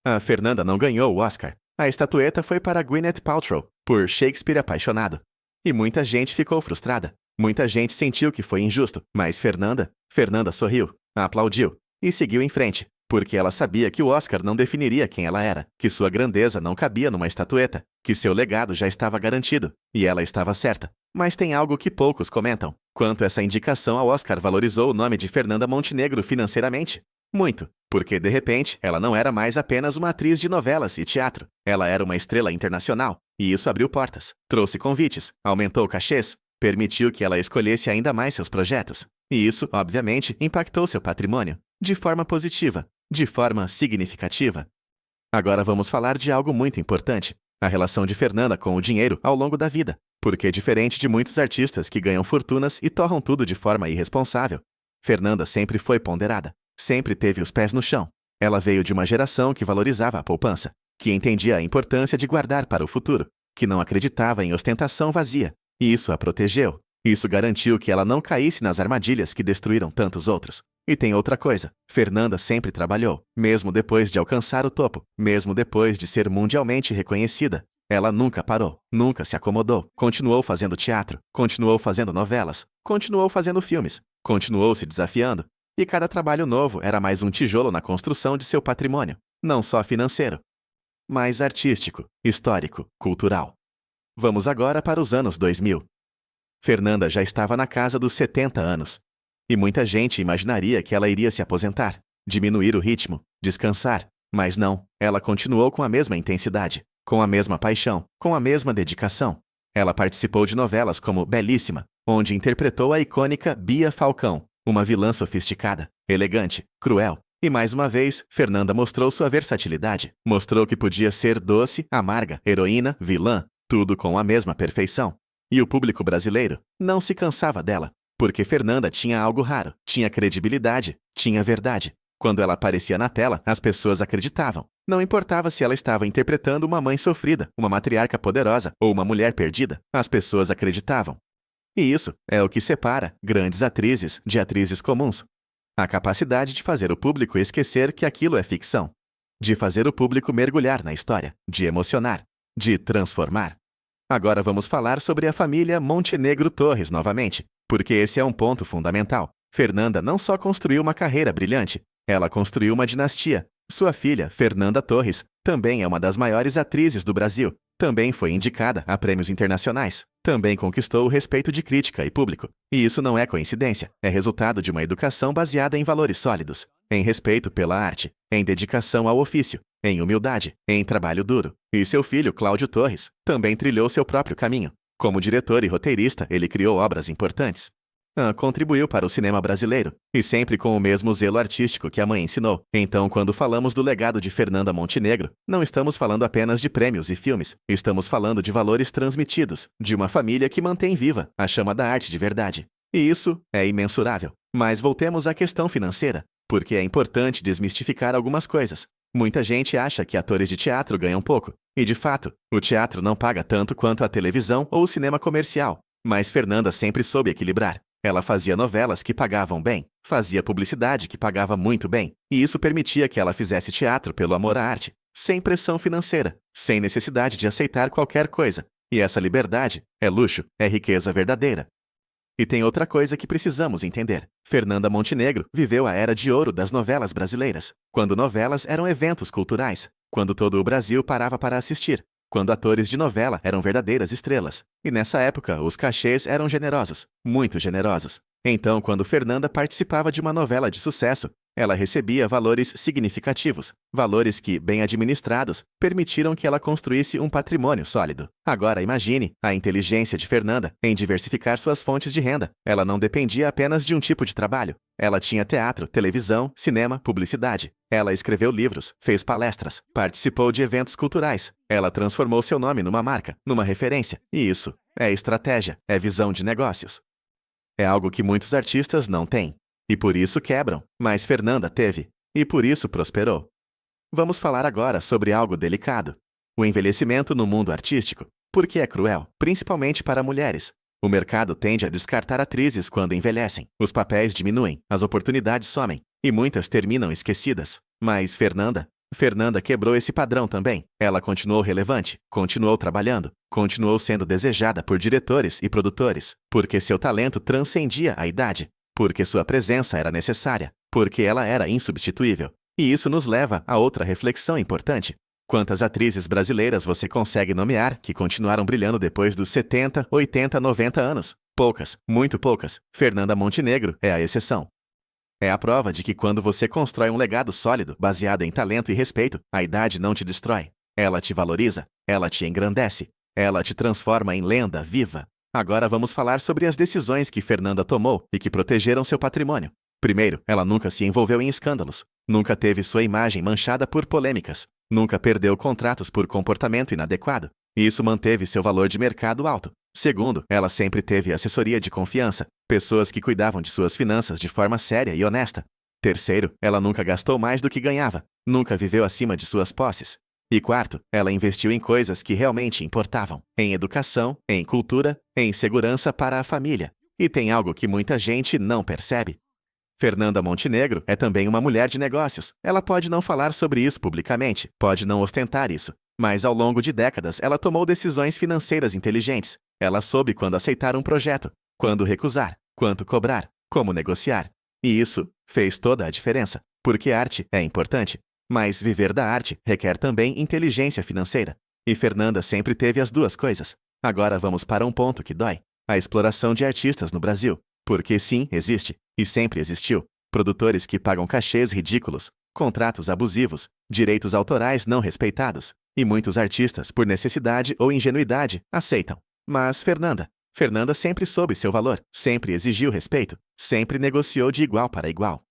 A Fernanda não ganhou o Oscar. A estatueta foi para Gwyneth Paltrow, por Shakespeare Apaixonado. E muita gente ficou frustrada. Muita gente sentiu que foi injusto, mas Fernanda sorriu, aplaudiu e seguiu em frente. Porque ela sabia que o Oscar não definiria quem ela era, que sua grandeza não cabia numa estatueta, que seu legado já estava garantido, e ela estava certa. Mas tem algo que poucos comentam. Quanto essa indicação ao Oscar valorizou o nome de Fernanda Montenegro financeiramente? Muito, porque de repente ela não era mais apenas uma atriz de novelas e teatro. Ela era uma estrela internacional, e isso abriu portas, trouxe convites, aumentou cachês, permitiu que ela escolhesse ainda mais seus projetos. E isso, obviamente, impactou seu patrimônio, de forma positiva. De forma significativa. Agora vamos falar de algo muito importante, a relação de Fernanda com o dinheiro ao longo da vida, porque diferente de muitos artistas que ganham fortunas e torram tudo de forma irresponsável, Fernanda sempre foi ponderada, sempre teve os pés no chão. Ela veio de uma geração que valorizava a poupança, que entendia a importância de guardar para o futuro, que não acreditava em ostentação vazia, e isso a protegeu. Isso garantiu que ela não caísse nas armadilhas que destruíram tantos outros. E tem outra coisa, Fernanda sempre trabalhou, mesmo depois de alcançar o topo, mesmo depois de ser mundialmente reconhecida. Ela nunca parou, nunca se acomodou, continuou fazendo teatro, continuou fazendo novelas, continuou fazendo filmes, continuou se desafiando. E cada trabalho novo era mais um tijolo na construção de seu patrimônio, não só financeiro, mas artístico, histórico, cultural. Vamos agora para os anos 2000. Fernanda já estava na casa dos 70 anos. E muita gente imaginaria que ela iria se aposentar, diminuir o ritmo, descansar. Mas não, ela continuou com a mesma intensidade, com a mesma paixão, com a mesma dedicação. Ela participou de novelas como Belíssima, onde interpretou a icônica Bia Falcão, uma vilã sofisticada, elegante, cruel. E mais uma vez, Fernanda mostrou sua versatilidade, mostrou que podia ser doce, amarga, heroína, vilã, tudo com a mesma perfeição. E o público brasileiro não se cansava dela. Porque Fernanda tinha algo raro, tinha credibilidade, tinha verdade. Quando ela aparecia na tela, as pessoas acreditavam. Não importava se ela estava interpretando uma mãe sofrida, uma matriarca poderosa ou uma mulher perdida, as pessoas acreditavam. E isso é o que separa grandes atrizes de atrizes comuns. A capacidade de fazer o público esquecer que aquilo é ficção. De fazer o público mergulhar na história, de emocionar, de transformar. Agora vamos falar sobre a família Montenegro Torres novamente. Porque esse é um ponto fundamental. Fernanda não só construiu uma carreira brilhante, ela construiu uma dinastia. Sua filha, Fernanda Torres, também é uma das maiores atrizes do Brasil. Também foi indicada a prêmios internacionais. Também conquistou o respeito de crítica e público. E isso não é coincidência, é resultado de uma educação baseada em valores sólidos, em respeito pela arte, em dedicação ao ofício, em humildade, em trabalho duro. E seu filho, Cláudio Torres, também trilhou seu próprio caminho. Como diretor e roteirista, ele criou obras importantes. Contribuiu para o cinema brasileiro, e sempre com o mesmo zelo artístico que a mãe ensinou. Então, quando falamos do legado de Fernanda Montenegro, não estamos falando apenas de prêmios e filmes, estamos falando de valores transmitidos, de uma família que mantém viva a chama da arte de verdade. E isso é imensurável. Mas voltemos à questão financeira, porque é importante desmistificar algumas coisas. Muita gente acha que atores de teatro ganham pouco. E, de fato, o teatro não paga tanto quanto a televisão ou o cinema comercial. Mas Fernanda sempre soube equilibrar. Ela fazia novelas que pagavam bem, fazia publicidade que pagava muito bem, e isso permitia que ela fizesse teatro pelo amor à arte, sem pressão financeira, sem necessidade de aceitar qualquer coisa. E essa liberdade é luxo, é riqueza verdadeira. E tem outra coisa que precisamos entender. Fernanda Montenegro viveu a era de ouro das novelas brasileiras, quando novelas eram eventos culturais, quando todo o Brasil parava para assistir, quando atores de novela eram verdadeiras estrelas. E nessa época, os cachês eram generosos, muito generosos. Então, quando Fernanda participava de uma novela de sucesso, ela recebia valores significativos, valores que, bem administrados, permitiram que ela construísse um patrimônio sólido. Agora imagine a inteligência de Fernanda em diversificar suas fontes de renda. Ela não dependia apenas de um tipo de trabalho. Ela tinha teatro, televisão, cinema, publicidade. Ela escreveu livros, fez palestras, participou de eventos culturais. Ela transformou seu nome numa marca, numa referência. E isso é estratégia, é visão de negócios. É algo que muitos artistas não têm. E por isso quebram, mas Fernanda teve, e por isso prosperou. Vamos falar agora sobre algo delicado: o envelhecimento no mundo artístico. Porque é cruel, principalmente para mulheres. O mercado tende a descartar atrizes quando envelhecem, os papéis diminuem, as oportunidades somem, e muitas terminam esquecidas. Mas Fernanda quebrou esse padrão também. Ela continuou relevante, continuou trabalhando, continuou sendo desejada por diretores e produtores, porque seu talento transcendia a idade, porque sua presença era necessária, porque ela era insubstituível. E isso nos leva a outra reflexão importante. Quantas atrizes brasileiras você consegue nomear que continuaram brilhando depois dos 70, 80, 90 anos? Poucas, muito poucas. Fernanda Montenegro é a exceção. É a prova de que quando você constrói um legado sólido, baseado em talento e respeito, a idade não te destrói. Ela te valoriza, ela te engrandece, ela te transforma em lenda viva. Agora vamos falar sobre as decisões que Fernanda tomou e que protegeram seu patrimônio. Primeiro, ela nunca se envolveu em escândalos, nunca teve sua imagem manchada por polêmicas, nunca perdeu contratos por comportamento inadequado. E isso manteve seu valor de mercado alto. Segundo, ela sempre teve assessoria de confiança, pessoas que cuidavam de suas finanças de forma séria e honesta. Terceiro, ela nunca gastou mais do que ganhava, nunca viveu acima de suas posses. E quarto, ela investiu em coisas que realmente importavam, em educação, em cultura, em segurança para a família. E tem algo que muita gente não percebe. Fernanda Montenegro é também uma mulher de negócios. Ela pode não falar sobre isso publicamente, pode não ostentar isso, mas ao longo de décadas ela tomou decisões financeiras inteligentes. Ela soube quando aceitar um projeto, quando recusar, quanto cobrar, como negociar. E isso fez toda a diferença, porque arte é importante, mas viver da arte requer também inteligência financeira. E Fernanda sempre teve as duas coisas. Agora vamos para um ponto que dói: a exploração de artistas no Brasil. Porque sim, existe, e sempre existiu. Produtores que pagam cachês ridículos, contratos abusivos, direitos autorais não respeitados. E muitos artistas, por necessidade ou ingenuidade, aceitam. Mas Fernanda sempre soube seu valor, sempre exigiu respeito, sempre negociou de igual para igual.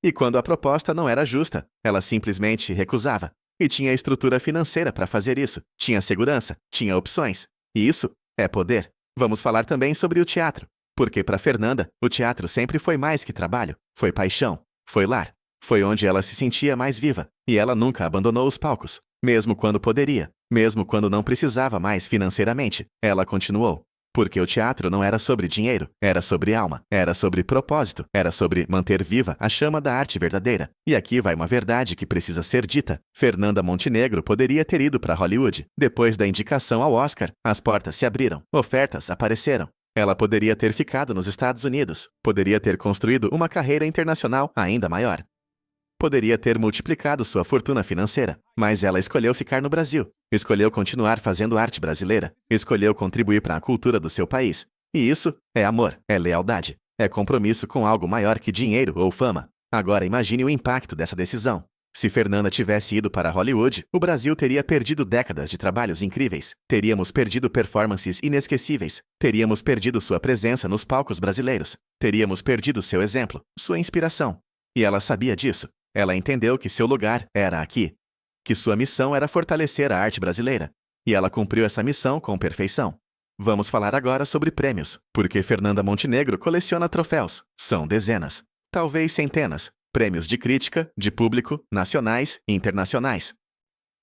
E quando a proposta não era justa, ela simplesmente recusava. E tinha estrutura financeira para fazer isso, tinha segurança, tinha opções. E isso é poder. Vamos falar também sobre o teatro. Porque para Fernanda, o teatro sempre foi mais que trabalho, foi paixão, foi lar, foi onde ela se sentia mais viva, e ela nunca abandonou os palcos, mesmo quando poderia, mesmo quando não precisava mais financeiramente, ela continuou. Porque o teatro não era sobre dinheiro, era sobre alma, era sobre propósito, era sobre manter viva a chama da arte verdadeira. E aqui vai uma verdade que precisa ser dita. Fernanda Montenegro poderia ter ido para Hollywood. Depois da indicação ao Oscar, as portas se abriram, ofertas apareceram. Ela poderia ter ficado nos Estados Unidos, poderia ter construído uma carreira internacional ainda maior. Poderia ter multiplicado sua fortuna financeira, mas ela escolheu ficar no Brasil, escolheu continuar fazendo arte brasileira, escolheu contribuir para a cultura do seu país. E isso é amor, é lealdade, é compromisso com algo maior que dinheiro ou fama. Agora imagine o impacto dessa decisão. Se Fernanda tivesse ido para Hollywood, o Brasil teria perdido décadas de trabalhos incríveis, teríamos perdido performances inesquecíveis, teríamos perdido sua presença nos palcos brasileiros, teríamos perdido seu exemplo, sua inspiração. E ela sabia disso. Ela entendeu que seu lugar era aqui, que sua missão era fortalecer a arte brasileira. E ela cumpriu essa missão com perfeição. Vamos falar agora sobre prêmios, porque Fernanda Montenegro coleciona troféus. São dezenas, talvez centenas, prêmios de crítica, de público, nacionais e internacionais.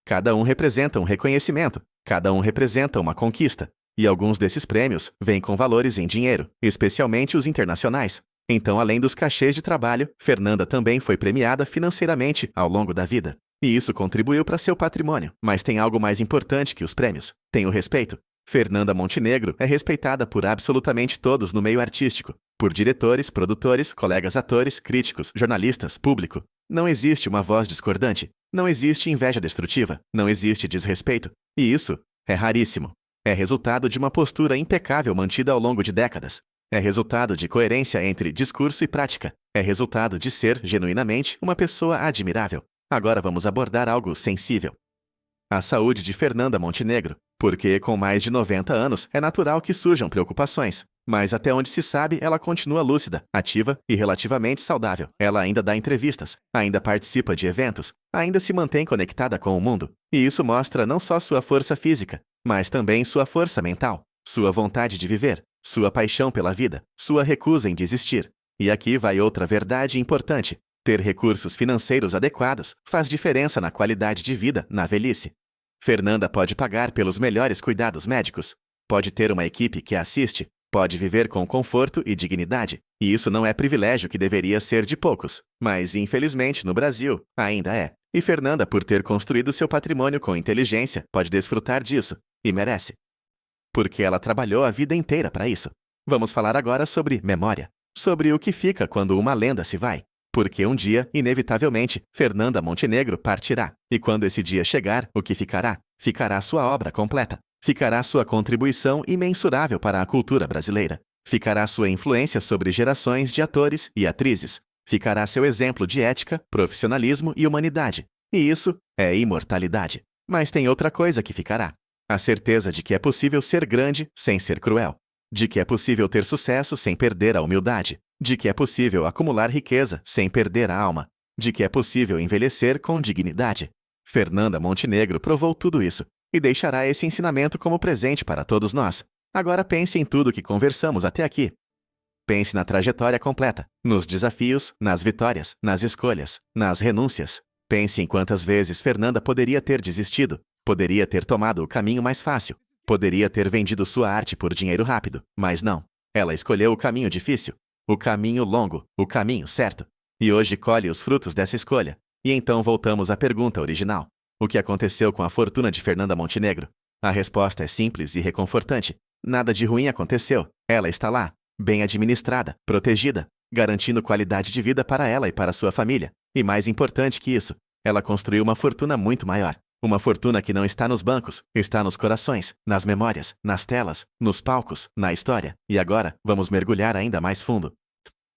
Cada um representa um reconhecimento, cada um representa uma conquista, e alguns desses prêmios vêm com valores em dinheiro, especialmente os internacionais. Então, além dos cachês de trabalho, Fernanda também foi premiada financeiramente ao longo da vida. E isso contribuiu para seu patrimônio. Mas tem algo mais importante que os prêmios. Tem o respeito. Fernanda Montenegro é respeitada por absolutamente todos no meio artístico. Por diretores, produtores, colegas atores, críticos, jornalistas, público. Não existe uma voz discordante. Não existe inveja destrutiva. Não existe desrespeito. E isso é raríssimo. É resultado de uma postura impecável mantida ao longo de décadas. É resultado de coerência entre discurso e prática. É resultado de ser, genuinamente, uma pessoa admirável. Agora vamos abordar algo sensível. A saúde de Fernanda Montenegro. Porque, com mais de 90 anos, é natural que surjam preocupações. Mas até onde se sabe, ela continua lúcida, ativa e relativamente saudável. Ela ainda dá entrevistas, ainda participa de eventos, ainda se mantém conectada com o mundo. E isso mostra não só sua força física, mas também sua força mental, sua vontade de viver, sua paixão pela vida, sua recusa em desistir. E aqui vai outra verdade importante. Ter recursos financeiros adequados faz diferença na qualidade de vida na velhice. Fernanda pode pagar pelos melhores cuidados médicos, pode ter uma equipe que a assiste, pode viver com conforto e dignidade. E isso não é privilégio que deveria ser de poucos, mas infelizmente no Brasil ainda é. E Fernanda, por ter construído seu patrimônio com inteligência, pode desfrutar disso, e merece. Porque ela trabalhou a vida inteira para isso. Vamos falar agora sobre memória, sobre o que fica quando uma lenda se vai. Porque um dia, inevitavelmente, Fernanda Montenegro partirá. E quando esse dia chegar, o que ficará? Ficará sua obra completa. Ficará sua contribuição imensurável para a cultura brasileira. Ficará sua influência sobre gerações de atores e atrizes. Ficará seu exemplo de ética, profissionalismo e humanidade. E isso é imortalidade. Mas tem outra coisa que ficará. A certeza de que é possível ser grande sem ser cruel. De que é possível ter sucesso sem perder a humildade. De que é possível acumular riqueza sem perder a alma. De que é possível envelhecer com dignidade. Fernanda Montenegro provou tudo isso e deixará esse ensinamento como presente para todos nós. Agora pense em tudo que conversamos até aqui. Pense na trajetória completa, nos desafios, nas vitórias, nas escolhas, nas renúncias. Pense em quantas vezes Fernanda poderia ter desistido, poderia ter tomado o caminho mais fácil, poderia ter vendido sua arte por dinheiro rápido, mas não. Ela escolheu o caminho difícil. O caminho longo, o caminho certo. E hoje colhe os frutos dessa escolha. E então voltamos à pergunta original. O que aconteceu com a fortuna de Fernanda Montenegro? A resposta é simples e reconfortante. Nada de ruim aconteceu. Ela está lá, bem administrada, protegida, garantindo qualidade de vida para ela e para sua família. E mais importante que isso, ela construiu uma fortuna muito maior. Uma fortuna que não está nos bancos, está nos corações, nas memórias, nas telas, nos palcos, na história. E agora, vamos mergulhar ainda mais fundo.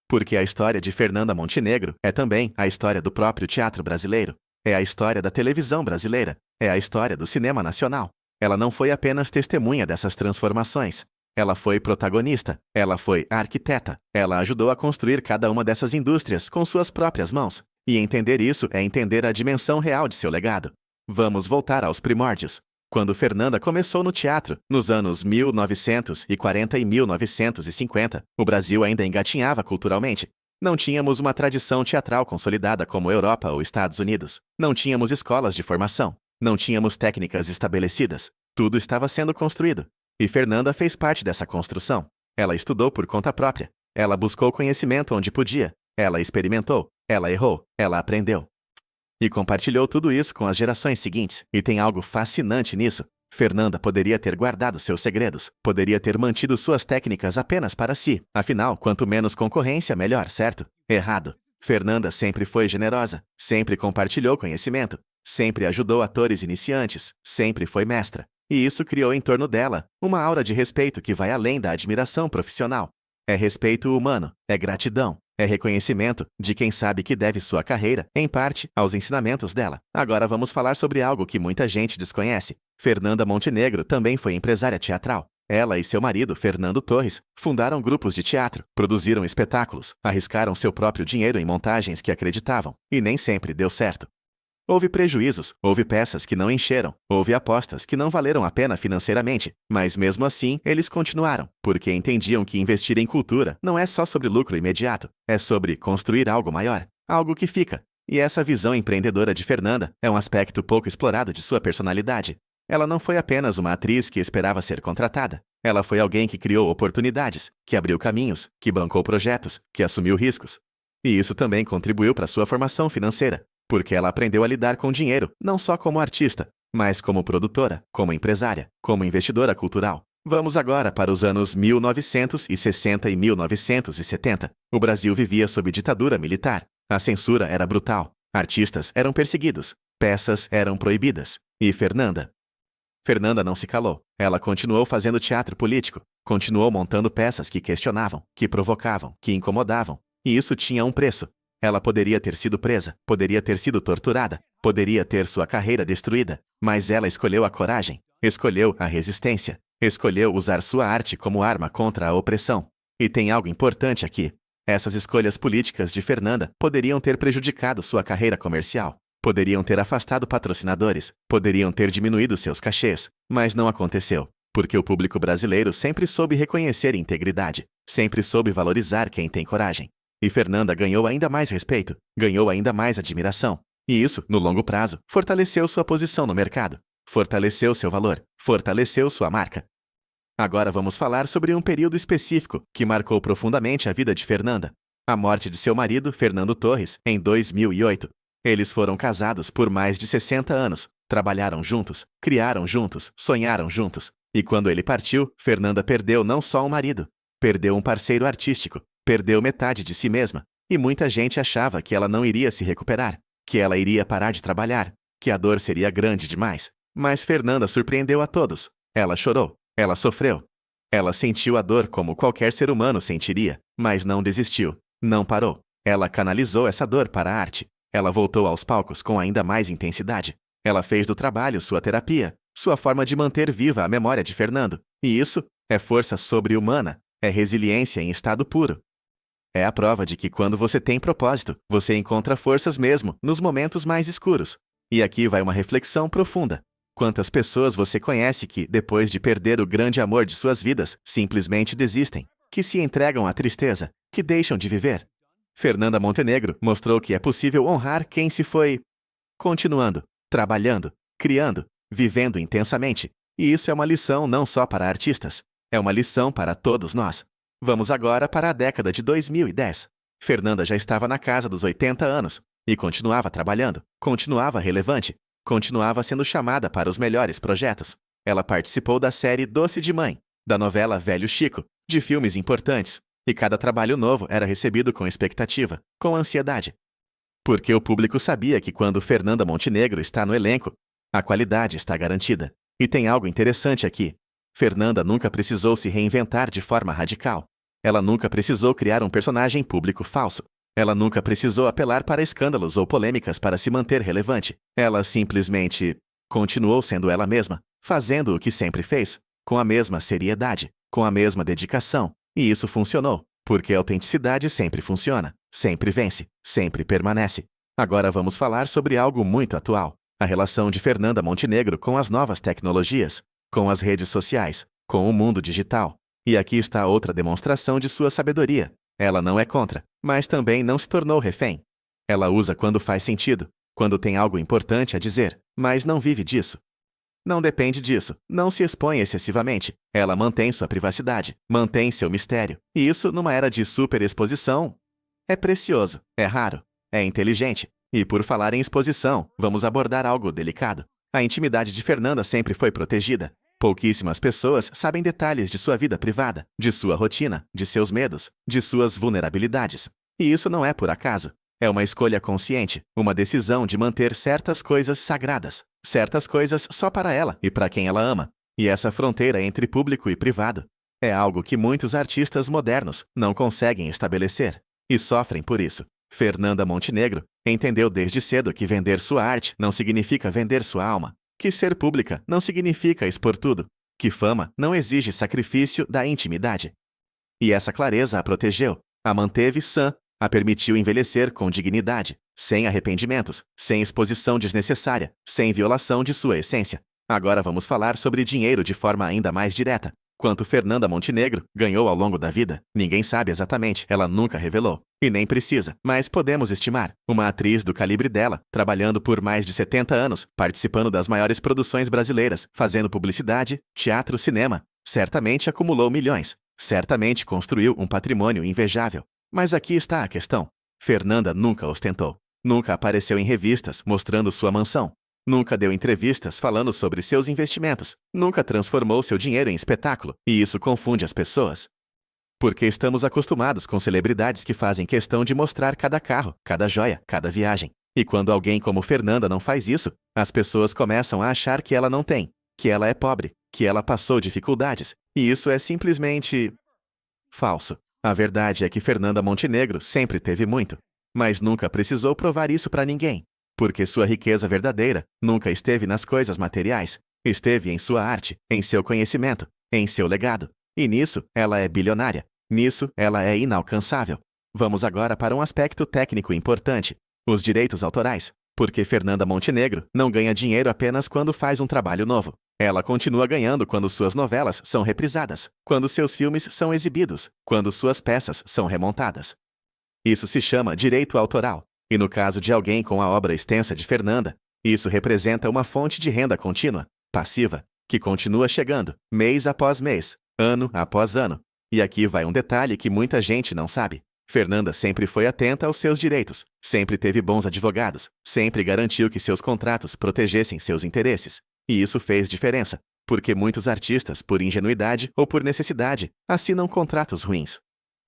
Porque a história de Fernanda Montenegro é também a história do próprio teatro brasileiro. É a história da televisão brasileira. É a história do cinema nacional. Ela não foi apenas testemunha dessas transformações. Ela foi protagonista. Ela foi arquiteta. Ela ajudou a construir cada uma dessas indústrias com suas próprias mãos. E entender isso é entender a dimensão real de seu legado. Vamos voltar aos primórdios. Quando Fernanda começou no teatro, nos anos 1940 e 1950, o Brasil ainda engatinhava culturalmente. Não tínhamos uma tradição teatral consolidada como Europa ou Estados Unidos. Não tínhamos escolas de formação. Não tínhamos técnicas estabelecidas. Tudo estava sendo construído. E Fernanda fez parte dessa construção. Ela estudou por conta própria. Ela buscou conhecimento onde podia. Ela experimentou. Ela errou. Ela aprendeu. E compartilhou tudo isso com as gerações seguintes. E tem algo fascinante nisso. Fernanda poderia ter guardado seus segredos, poderia ter mantido suas técnicas apenas para si. Afinal, quanto menos concorrência, melhor, certo? Errado. Fernanda sempre foi generosa, sempre compartilhou conhecimento, sempre ajudou atores iniciantes, sempre foi mestra. E isso criou em torno dela uma aura de respeito que vai além da admiração profissional. É respeito humano, é gratidão. É reconhecimento de quem sabe que deve sua carreira, em parte, aos ensinamentos dela. Agora vamos falar sobre algo que muita gente desconhece. Fernanda Montenegro também foi empresária teatral. Ela e seu marido, Fernando Torres, fundaram grupos de teatro, produziram espetáculos, arriscaram seu próprio dinheiro em montagens que acreditavam, e nem sempre deu certo. Houve prejuízos, houve peças que não encheram, houve apostas que não valeram a pena financeiramente, mas mesmo assim eles continuaram, porque entendiam que investir em cultura não é só sobre lucro imediato, é sobre construir algo maior, algo que fica. E essa visão empreendedora de Fernanda é um aspecto pouco explorado de sua personalidade. Ela não foi apenas uma atriz que esperava ser contratada. Ela foi alguém que criou oportunidades, que abriu caminhos, que bancou projetos, que assumiu riscos. E isso também contribuiu para sua formação financeira, porque ela aprendeu a lidar com dinheiro, não só como artista, mas como produtora, como empresária, como investidora cultural. Vamos agora para os anos 1960 e 1970. O Brasil vivia sob ditadura militar. A censura era brutal. Artistas eram perseguidos. Peças eram proibidas. E Fernanda não se calou. Ela continuou fazendo teatro político. Continuou montando peças que questionavam, que provocavam, que incomodavam. E isso tinha um preço. Ela poderia ter sido presa, poderia ter sido torturada, poderia ter sua carreira destruída, mas ela escolheu a coragem, escolheu a resistência, escolheu usar sua arte como arma contra a opressão. E tem algo importante aqui. Essas escolhas políticas de Fernanda poderiam ter prejudicado sua carreira comercial, poderiam ter afastado patrocinadores, poderiam ter diminuído seus cachês, mas não aconteceu, porque o público brasileiro sempre soube reconhecer integridade, sempre soube valorizar quem tem coragem. E Fernanda ganhou ainda mais respeito, ganhou ainda mais admiração. E isso, no longo prazo, fortaleceu sua posição no mercado, fortaleceu seu valor, fortaleceu sua marca. Agora vamos falar sobre um período específico que marcou profundamente a vida de Fernanda. A morte de seu marido, Fernando Torres, em 2008. Eles foram casados por mais de 60 anos, trabalharam juntos, criaram juntos, sonharam juntos. E quando ele partiu, Fernanda perdeu não só um marido, perdeu um parceiro artístico, perdeu metade de si mesma. E muita gente achava que ela não iria se recuperar, que ela iria parar de trabalhar, que a dor seria grande demais. Mas Fernanda surpreendeu a todos. Ela chorou, ela sofreu. Ela sentiu a dor como qualquer ser humano sentiria, mas não desistiu, não parou. Ela canalizou essa dor para a arte. Ela voltou aos palcos com ainda mais intensidade. Ela fez do trabalho sua terapia, sua forma de manter viva a memória de Fernando. E isso é força sobre-humana, é resiliência em estado puro. É a prova de que quando você tem propósito, você encontra forças mesmo nos momentos mais escuros. E aqui vai uma reflexão profunda. Quantas pessoas você conhece que, depois de perder o grande amor de suas vidas, simplesmente desistem, que se entregam à tristeza, que deixam de viver? Fernanda Montenegro mostrou que é possível honrar quem se foi, continuando, trabalhando, criando, vivendo intensamente. E isso é uma lição não só para artistas, é uma lição para todos nós. Vamos agora para a década de 2010. Fernanda já estava na casa dos 80 anos e continuava trabalhando, continuava relevante, continuava sendo chamada para os melhores projetos. Ela participou da série Doce de Mãe, da novela Velho Chico, de filmes importantes, e cada trabalho novo era recebido com expectativa, com ansiedade. Porque o público sabia que quando Fernanda Montenegro está no elenco, a qualidade está garantida. E tem algo interessante aqui. Fernanda nunca precisou se reinventar de forma radical. Ela nunca precisou criar um personagem público falso. Ela nunca precisou apelar para escândalos ou polêmicas para se manter relevante. Ela simplesmente continuou sendo ela mesma, fazendo o que sempre fez, com a mesma seriedade, com a mesma dedicação. E isso funcionou, porque a autenticidade sempre funciona, sempre vence, sempre permanece. Agora vamos falar sobre algo muito atual: a relação de Fernanda Montenegro com as novas tecnologias, com as redes sociais, com o mundo digital. E aqui está outra demonstração de sua sabedoria. Ela não é contra, mas também não se tornou refém. Ela usa quando faz sentido, quando tem algo importante a dizer, mas não vive disso. Não depende disso, não se expõe excessivamente. Ela mantém sua privacidade, mantém seu mistério. E isso, numa era de superexposição, é precioso, é raro, é inteligente. E por falar em exposição, vamos abordar algo delicado. A intimidade de Fernanda sempre foi protegida. Pouquíssimas pessoas sabem detalhes de sua vida privada, de sua rotina, de seus medos, de suas vulnerabilidades. E isso não é por acaso. É uma escolha consciente, uma decisão de manter certas coisas sagradas, certas coisas só para ela e para quem ela ama. E essa fronteira entre público e privado é algo que muitos artistas modernos não conseguem estabelecer e sofrem por isso. Fernanda Montenegro entendeu desde cedo que vender sua arte não significa vender sua alma, que ser pública não significa expor tudo, que fama não exige sacrifício da intimidade. E essa clareza a protegeu, a manteve sã, A permitiu envelhecer com dignidade, sem arrependimentos, sem exposição desnecessária, sem violação de sua essência. Agora vamos falar sobre dinheiro de forma ainda mais direta. Quanto Fernanda Montenegro ganhou ao longo da vida, ninguém sabe exatamente, ela nunca revelou. E nem precisa, mas podemos estimar. Uma atriz do calibre dela, trabalhando por mais de 70 anos, participando das maiores produções brasileiras, fazendo publicidade, teatro, cinema, certamente acumulou milhões. Certamente construiu um patrimônio invejável. Mas aqui está a questão. Fernanda nunca ostentou. Nunca apareceu em revistas mostrando sua mansão. Nunca deu entrevistas falando sobre seus investimentos. Nunca transformou seu dinheiro em espetáculo. E isso confunde as pessoas. Porque estamos acostumados com celebridades que fazem questão de mostrar cada carro, cada joia, cada viagem. E quando alguém como Fernanda não faz isso, as pessoas começam a achar que ela não tem, que ela é pobre, que ela passou dificuldades. E isso é simplesmente falso. A verdade é que Fernanda Montenegro sempre teve muito, mas nunca precisou provar isso para ninguém. Porque sua riqueza verdadeira nunca esteve nas coisas materiais, esteve em sua arte, em seu conhecimento, em seu legado. E nisso, ela é bilionária. Nisso, ela é inalcançável. Vamos agora para um aspecto técnico importante: os direitos autorais. Porque Fernanda Montenegro não ganha dinheiro apenas quando faz um trabalho novo. Ela continua ganhando quando suas novelas são reprisadas, quando seus filmes são exibidos, quando suas peças são remontadas. Isso se chama direito autoral. E no caso de alguém com a obra extensa de Fernanda, isso representa uma fonte de renda contínua, passiva, que continua chegando, mês após mês, ano após ano. E aqui vai um detalhe que muita gente não sabe. Fernanda sempre foi atenta aos seus direitos, sempre teve bons advogados, sempre garantiu que seus contratos protegessem seus interesses. E isso fez diferença, porque muitos artistas, por ingenuidade ou por necessidade, assinam contratos ruins.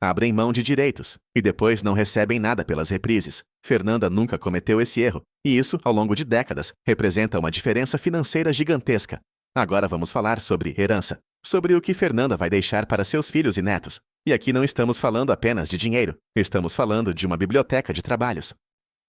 Abrem mão de direitos, e depois não recebem nada pelas reprises. Fernanda nunca cometeu esse erro, e isso, ao longo de décadas, representa uma diferença financeira gigantesca. Agora vamos falar sobre herança, sobre o que Fernanda vai deixar para seus filhos e netos. E aqui não estamos falando apenas de dinheiro, estamos falando de uma biblioteca de trabalhos,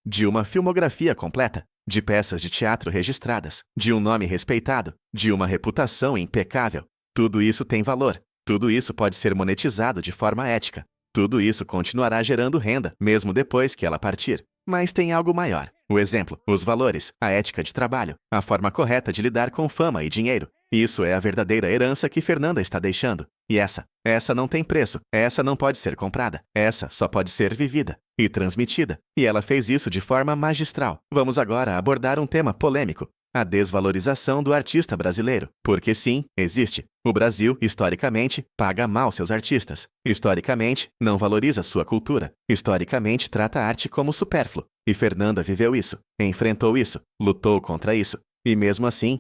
de uma filmografia completa, de peças de teatro registradas, de um nome respeitado, de uma reputação impecável. Tudo isso tem valor. Tudo isso pode ser monetizado de forma ética. Tudo isso continuará gerando renda, mesmo depois que ela partir. Mas tem algo maior. O exemplo, os valores, a ética de trabalho, a forma correta de lidar com fama e dinheiro. Isso é a verdadeira herança que Fernanda está deixando. E essa não tem preço, essa não pode ser comprada, essa só pode ser vivida e transmitida. E ela fez isso de forma magistral. Vamos agora abordar um tema polêmico: a desvalorização do artista brasileiro. Porque sim, existe. O Brasil, historicamente, paga mal seus artistas. Historicamente, não valoriza sua cultura. Historicamente, trata a arte como supérfluo. E Fernanda viveu isso, enfrentou isso, lutou contra isso. E mesmo assim,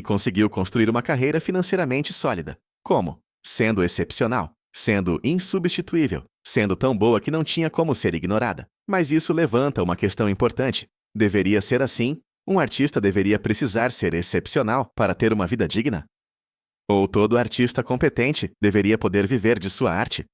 conseguiu construir uma carreira financeiramente sólida. Como? Sendo excepcional, sendo insubstituível, sendo tão boa que não tinha como ser ignorada. Mas isso levanta uma questão importante. Deveria ser assim? Um artista deveria precisar ser excepcional para ter uma vida digna? Ou todo artista competente deveria poder viver de sua arte?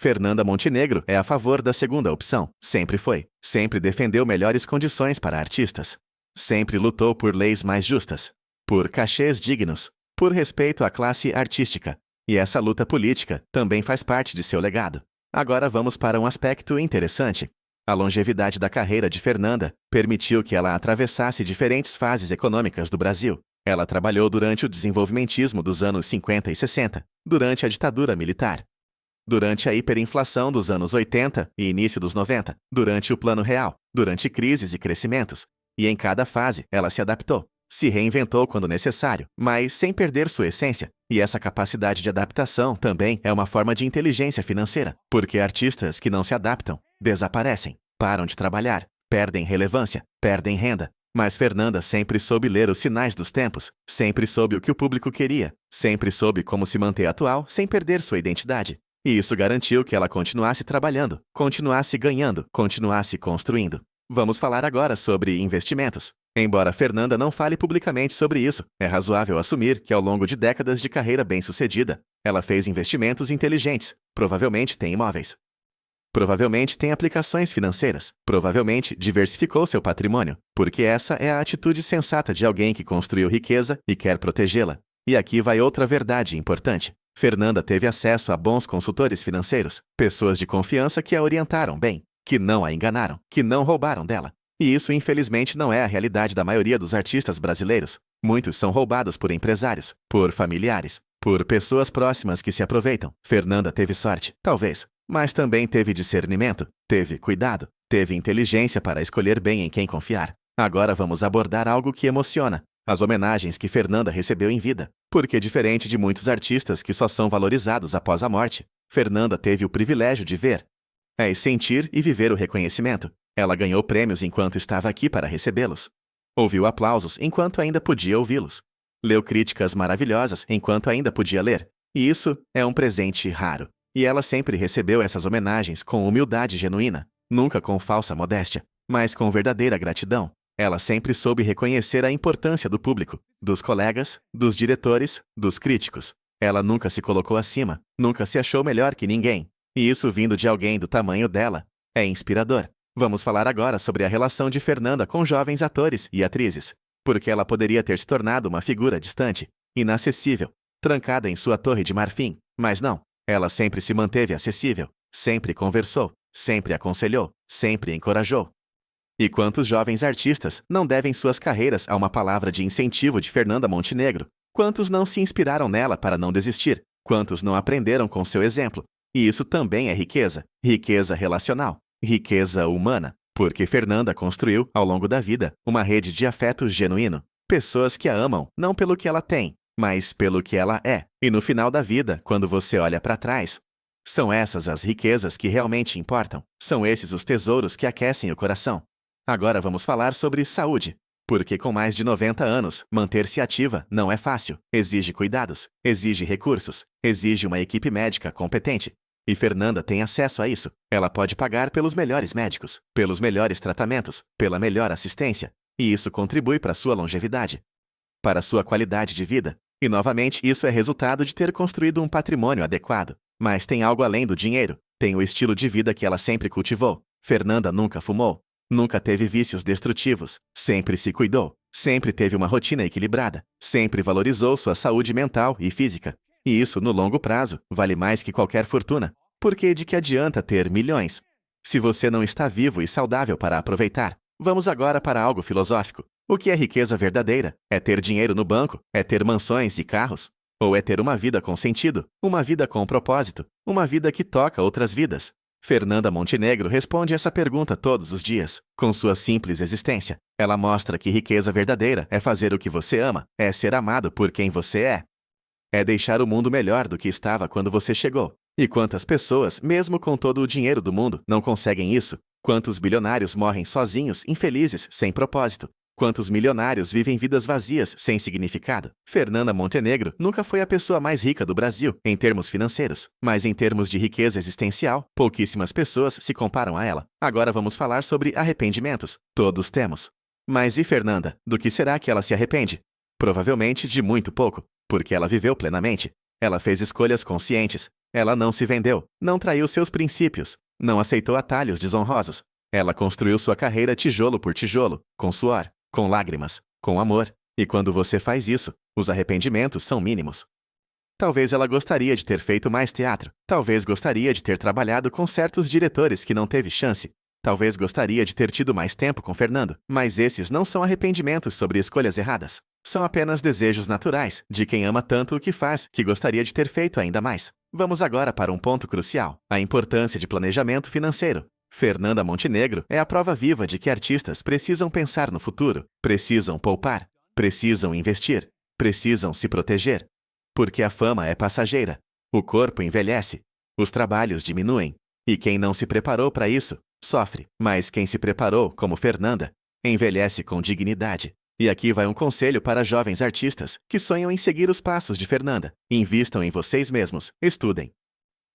Fernanda Montenegro é a favor da segunda opção. Sempre foi. Sempre defendeu melhores condições para artistas. Sempre lutou por leis mais justas, por cachês dignos, por respeito à classe artística. E essa luta política também faz parte de seu legado. Agora vamos para um aspecto interessante. A longevidade da carreira de Fernanda permitiu que ela atravessasse diferentes fases econômicas do Brasil. Ela trabalhou durante o desenvolvimentismo dos anos 50 e 60, durante a ditadura militar, durante a hiperinflação dos anos 80 e início dos 90, durante o Plano Real, durante crises e crescimentos. E em cada fase, ela se adaptou, se reinventou quando necessário, mas sem perder sua essência. E essa capacidade de adaptação também é uma forma de inteligência financeira, porque artistas que não se adaptam desaparecem, param de trabalhar, perdem relevância, perdem renda. Mas Fernanda sempre soube ler os sinais dos tempos, sempre soube o que o público queria, sempre soube como se manter atual sem perder sua identidade. E isso garantiu que ela continuasse trabalhando, continuasse ganhando, continuasse construindo. Vamos falar agora sobre investimentos. Embora Fernanda não fale publicamente sobre isso, é razoável assumir que ao longo de décadas de carreira bem-sucedida, ela fez investimentos inteligentes, provavelmente tem imóveis. Provavelmente tem aplicações financeiras, provavelmente diversificou seu patrimônio, porque essa é a atitude sensata de alguém que construiu riqueza e quer protegê-la. E aqui vai outra verdade importante. Fernanda teve acesso a bons consultores financeiros, pessoas de confiança que a orientaram bem. que não a enganaram, que não roubaram dela. E isso, infelizmente, não é a realidade da maioria dos artistas brasileiros. Muitos são roubados por empresários, por familiares, por pessoas próximas que se aproveitam. Fernanda teve sorte, talvez, mas também teve discernimento, teve cuidado, teve inteligência para escolher bem em quem confiar. Agora vamos abordar algo que emociona: as homenagens que Fernanda recebeu em vida. Porque, diferente de muitos artistas que só são valorizados após a morte, Fernanda teve o privilégio de ver, sentir e viver o reconhecimento. Ela ganhou prêmios enquanto estava aqui para recebê-los. Ouviu aplausos enquanto ainda podia ouvi-los. Leu críticas maravilhosas enquanto ainda podia ler. E isso é um presente raro. E ela sempre recebeu essas homenagens com humildade genuína, nunca com falsa modéstia, mas com verdadeira gratidão. Ela sempre soube reconhecer a importância do público, dos colegas, dos diretores, dos críticos. Ela nunca se colocou acima, nunca se achou melhor que ninguém. E isso, vindo de alguém do tamanho dela, é inspirador. Vamos falar agora sobre a relação de Fernanda com jovens atores e atrizes. Porque ela poderia ter se tornado uma figura distante, inacessível, trancada em sua torre de marfim. Mas não, ela sempre se manteve acessível, sempre conversou, sempre aconselhou, sempre encorajou. E quantos jovens artistas não devem suas carreiras a uma palavra de incentivo de Fernanda Montenegro? Quantos não se inspiraram nela para não desistir? Quantos não aprenderam com seu exemplo? E isso também é riqueza, riqueza relacional, riqueza humana, porque Fernanda construiu, ao longo da vida, uma rede de afeto genuíno. Pessoas que a amam, não pelo que ela tem, mas pelo que ela é. E no final da vida, quando você olha para trás, são essas as riquezas que realmente importam. São esses os tesouros que aquecem o coração. Agora vamos falar sobre saúde. Porque com mais de 90 anos, manter-se ativa não é fácil. Exige cuidados, exige recursos, exige uma equipe médica competente. E Fernanda tem acesso a isso. Ela pode pagar pelos melhores médicos, pelos melhores tratamentos, pela melhor assistência. E isso contribui para sua longevidade, para sua qualidade de vida. E novamente, isso é resultado de ter construído um patrimônio adequado. Mas tem algo além do dinheiro. Tem o estilo de vida que ela sempre cultivou. Fernanda nunca fumou. Nunca teve vícios destrutivos, sempre se cuidou, sempre teve uma rotina equilibrada, sempre valorizou sua saúde mental e física. E isso, no longo prazo, vale mais que qualquer fortuna. Porque de que adianta ter milhões se você não está vivo e saudável para aproveitar? Vamos agora para algo filosófico. O que é riqueza verdadeira? É ter dinheiro no banco? É ter mansões e carros? Ou é ter uma vida com sentido, uma vida com propósito, uma vida que toca outras vidas? Fernanda Montenegro responde essa pergunta todos os dias, com sua simples existência. Ela mostra que riqueza verdadeira é fazer o que você ama, é ser amado por quem você é. É deixar o mundo melhor do que estava quando você chegou. E quantas pessoas, mesmo com todo o dinheiro do mundo, não conseguem isso? Quantos bilionários morrem sozinhos, infelizes, sem propósito? Quantos milionários vivem vidas vazias, sem significado? Fernanda Montenegro nunca foi a pessoa mais rica do Brasil, em termos financeiros, mas em termos de riqueza existencial, pouquíssimas pessoas se comparam a ela. Agora vamos falar sobre arrependimentos. Todos temos. Mas e Fernanda? Do que será que ela se arrepende? Provavelmente de muito pouco, porque ela viveu plenamente. Ela fez escolhas conscientes. Ela não se vendeu, não traiu seus princípios, não aceitou atalhos desonrosos. Ela construiu sua carreira tijolo por tijolo, com suor, com lágrimas, com amor. E quando você faz isso, os arrependimentos são mínimos. Talvez ela gostaria de ter feito mais teatro. Talvez gostaria de ter trabalhado com certos diretores que não teve chance. Talvez gostaria de ter tido mais tempo com Fernando. Mas esses não são arrependimentos sobre escolhas erradas. São apenas desejos naturais de quem ama tanto o que faz, que gostaria de ter feito ainda mais. Vamos agora para um ponto crucial: a importância de planejamento financeiro. Fernanda Montenegro é a prova viva de que artistas precisam pensar no futuro, precisam poupar, precisam investir, precisam se proteger. Porque a fama é passageira, o corpo envelhece, os trabalhos diminuem, e quem não se preparou para isso, sofre. Mas quem se preparou, como Fernanda, envelhece com dignidade. E aqui vai um conselho para jovens artistas que sonham em seguir os passos de Fernanda. Invistam em vocês mesmos, estudem,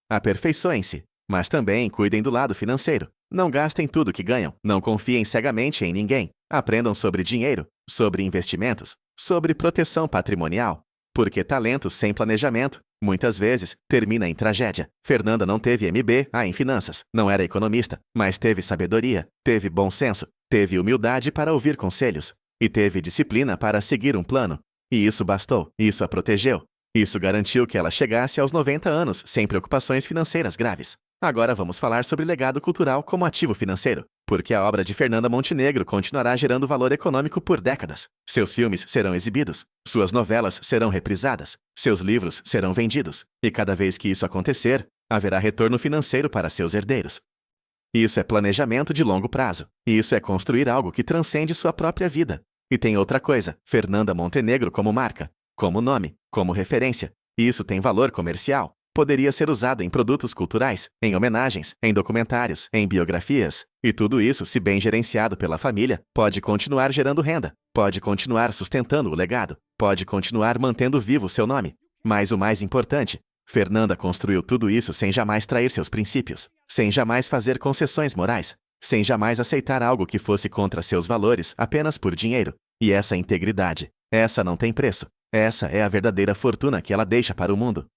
aperfeiçoem-se. Mas também cuidem do lado financeiro. Não gastem tudo que ganham. Não confiem cegamente em ninguém. Aprendam sobre dinheiro, sobre investimentos, sobre proteção patrimonial. Porque talento sem planejamento, muitas vezes, termina em tragédia. Fernanda não teve MBA em finanças, não era economista, mas teve sabedoria, teve bom senso, teve humildade para ouvir conselhos e teve disciplina para seguir um plano. E isso bastou, isso a protegeu. Isso garantiu que ela chegasse aos 90 anos sem preocupações financeiras graves. Agora vamos falar sobre legado cultural como ativo financeiro, porque a obra de Fernanda Montenegro continuará gerando valor econômico por décadas. Seus filmes serão exibidos, suas novelas serão reprisadas, seus livros serão vendidos, e cada vez que isso acontecer, haverá retorno financeiro para seus herdeiros. Isso é planejamento de longo prazo, e isso é construir algo que transcende sua própria vida. E tem outra coisa, Fernanda Montenegro como marca, como nome, como referência. E isso tem valor comercial. Poderia ser usado em produtos culturais, em homenagens, em documentários, em biografias. E tudo isso, se bem gerenciado pela família, pode continuar gerando renda, pode continuar sustentando o legado, pode continuar mantendo vivo seu nome. Mas o mais importante, Fernanda construiu tudo isso sem jamais trair seus princípios, sem jamais fazer concessões morais, sem jamais aceitar algo que fosse contra seus valores apenas por dinheiro. E essa integridade, essa não tem preço. Essa é a verdadeira fortuna que ela deixa para o mundo.